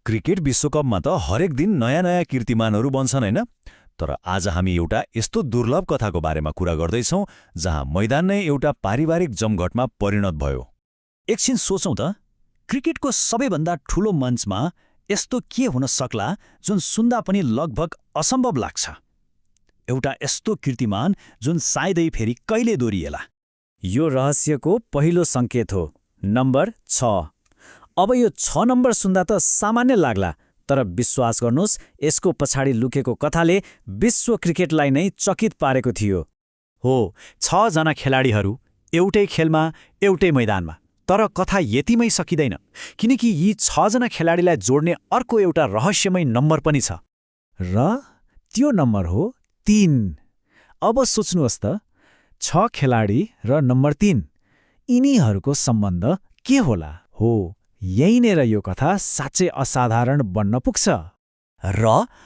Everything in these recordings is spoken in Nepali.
क्रिकेट विश्वकपमा त हरेक दिन नयाँ नयाँ कीर्तिमानहरू बन्छन् हैन। तर आज हामी एउटा यस्तो दुर्लभ कथाको बारेमा कुरा गर्दैछौँ जहाँ मैदान नै एउटा पारिवारिक जमघटमा परिणत भयो। एकछिन सोचौँ त, क्रिकेटको सबैभन्दा ठूलो मञ्चमा यस्तो के हुन सक्ला जुन सुन्दा पनि लगभग असम्भव लाग्छ। एउटा यस्तो कीर्तिमान जुन सायदै फेरि कहिले दोहोरिएला। यो रहस्यको पहिलो सङ्केत हो, नम्बर 6। अब यो 6 नम्बर सुन्दा त सामान्य लाग्ला, तर विश्वास गर्नुहोस्, यसको पछाडि लुकेको कथाले विश्व क्रिकेटलाई नै चकित पारेको थियो। हो, 6 जना खेलाडीहरू एउटै खेलमा एउटै मैदानमा। तर कथा यतिमै सकिँदैन, किनकि यी 6 जना खेलाडीलाई जोड्ने अर्को एउटा रहस्यमय नम्बर पनि छ। र त्यो नम्बर हो 3। अब सोच्नुहोस् त, 6 खेलाडी र नम्बर 3, यिनीहरूको सम्बन्ध के होला? हो, यहीँनेर यो कथा साँच्चै असाधारण बन्न पुग्छ। र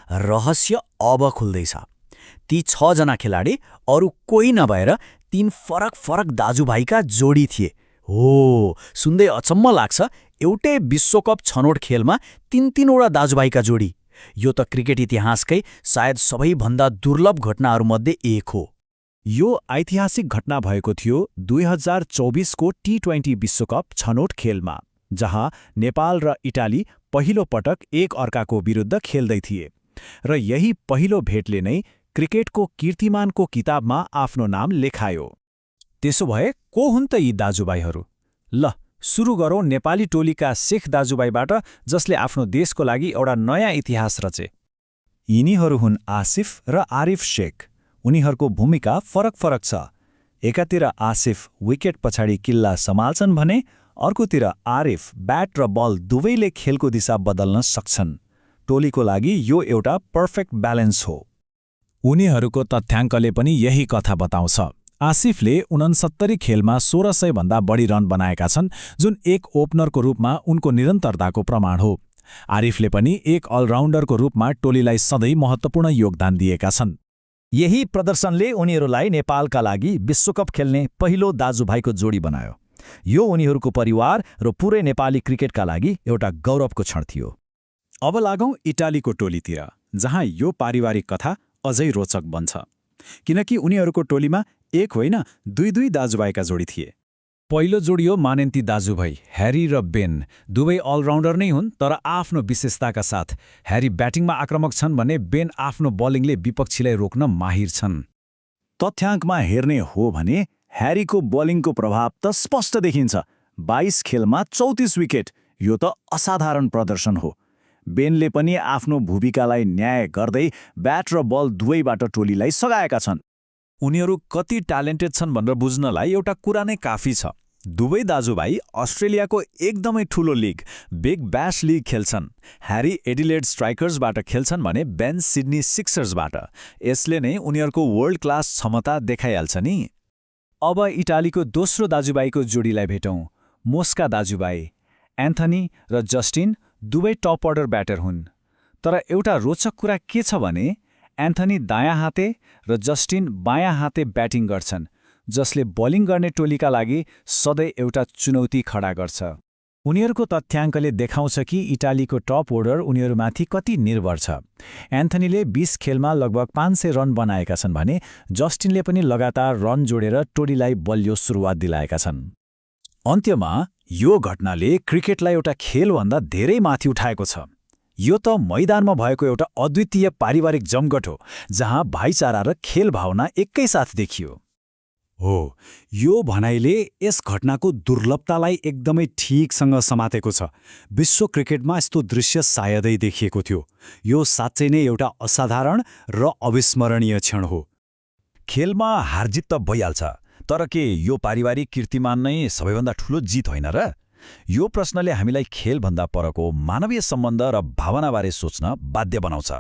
रहस्य अब खुल्दैछ। ती 6 जना खेलाडी अरू कोही नभएर 3 फरक फरक दाजुभाइका जोडी थिए। हो, सुन्दै अचम्म लाग्छ, एउटै विश्वकप छनोट खेलमा 3-3वटा दाजुभाइका जोडी। यो त क्रिकेट इतिहासकै सायद सबैभन्दा दुर्लभ घटनाहरूमध्ये एक हो। यो ऐतिहासिक घटना भएको थियो 2024को T20 विश्वकप छनोट खेलमा, जहाँ नेपाल र इटाली पहिलो पटक एक अर्काको विरुद्ध खेल्दै थिए। र यही पहिलो भेटले नै क्रिकेटको कीर्तिमानको किताबमा आफ्नो नाम लेखायो। त्यसो भए को हुन् त यी दाजुभाइहरू? ल, सुरु गरौँ नेपाली टोलीका शेख दाजुभाइबाट, जसले आफ्नो देशको लागि एउटा नयाँ इतिहास रचे। यिनीहरू हुन् आसिफ र आरिफ शेख। उनीहरूको भूमिका फरक फरक छ। एकातिर आसिफ विकेट पछाडि किल्ला सम्हाल्छन् भने अर्कोतिर आरिफ ब्याट र बल दुवैले खेलको दिशा बदल्न सक्छन्। टोलीको लागि यो एउटा पर्फेक्ट ब्यालेन्स हो। उनीहरूको तथ्याङ्कले पनि यही कथा बताउँछ। आसिफले 69 खेलमा 1600 भन्दा बढी रन बनाएका छन्, जुन एक ओपनरको रूपमा उनको निरन्तरताको प्रमाण हो। आरिफले पनि एक अलराउन्डरको रूपमा टोलीलाई सधैँ महत्त्वपूर्ण योगदान दिएका छन्। यही प्रदर्शनले उनीहरूलाई नेपालका लागि विश्वकप खेल्ने पहिलो दाजुभाइको जोडी बनायो। यो उनीहरूको परिवार र पुरै नेपाली क्रिकेटका लागि एउटा गौरवको क्षण थियो। अब लागौँ इटालीको टोलीतिर, जहाँ यो पारिवारिक कथा अझै रोचक बन्छ, किनकि उनीहरूको टोलीमा एक होइन 2 दाजुभाइका जोडी थिए। पहिलो जोडी हो मानेन्ती दाजुभाइ ह्यारी र बेन। दुवै अलराउन्डर नै हुन्, तर आफ्नो विशेषताका साथ। ह्यारी ब्याटिङमा आक्रामक छन् भने बेन आफ्नो बलिङले विपक्षीलाई रोक्न माहिर छन्। तथ्याङ्कमा हेर्ने हो भने ह्यारीको बलिङको प्रभाव त स्पष्ट देखिन्छ। 22 खेलमा 34 विकेट, यो त असाधारण प्रदर्शन हो। बेनले पनि आफ्नो भूमिकालाई न्याय गर्दै ब्याट र बल दुवैबाट टोलीलाई सघाएका छन्। उनीहरू कति ट्यालेन्टेड छन् भनेर बुझ्नलाई एउटा कुरा नै काफी छ। दुवै दाजुभाइ अस्ट्रेलियाको एकदमै ठूलो लिग, बिग ब्याश लिग खेल्छन्। ह्यारी एडिलेड स्ट्राइकर्सबाट खेल्छन् भने बेन सिडनी सिक्सर्सबाट। यसले नै उनीहरूको वर्ल्ड क्लास क्षमता देखाइहाल्छ नि। अब इटालीको दोस्रो दाजुभाइको जोडीलाई भेटौँ, मोस्का दाजुभाइ। एन्थनी र जस्टिन दुवै टप अर्डर ब्याटर हुन्। तर एउटा रोचक कुरा के छ भने एन्थनी दायाँ हाते र जस्टिन बायाँ हाते ब्याटिङ गर्छन्, जसले बलिङ गर्ने टोलीका लागि सधैँ एउटा चुनौती खडा गर्छ। उनीहरूको तथ्याङ्कले देखाउँछ कि इटालीको टप अर्डर उनीहरूमाथि कति निर्भर छ। एन्थनीले 20 खेलमा लगभग 500 रन बनाएका छन् भने जस्टिनले पनि लगातार रन जोडेर टोलीलाई बलियो सुरुवात दिलाएका छन्। अन्त्यमा यो घटनाले क्रिकेटलाई एउटा खेलभन्दा धेरै माथि उठाएको छ। यो त मैदानमा भएको एउटा अद्वितीय पारिवारिक जमघट हो, जहाँ भाइचारा र खेल भावना एकैसाथ देखियो। हो, यो भनाइले यस घटनाको दुर्लभतालाई एकदमै ठीकसँग समातेको छ। विश्व क्रिकेटमा यस्तो दृश्य सायदै देखिएको थियो। यो साँच्चै नै एउटा असाधारण र अविस्मरणीय क्षण हो। खेलमा हारजित त भइहाल्छ, तर के यो पारिवारिक कीर्तिमान नै सबैभन्दा ठूलो जित होइन र? यो प्रश्नले हामीलाई खेलभन्दा परको मानवीय सम्बन्ध र भावनाबारे सोच्न बाध्य बनाउँछ।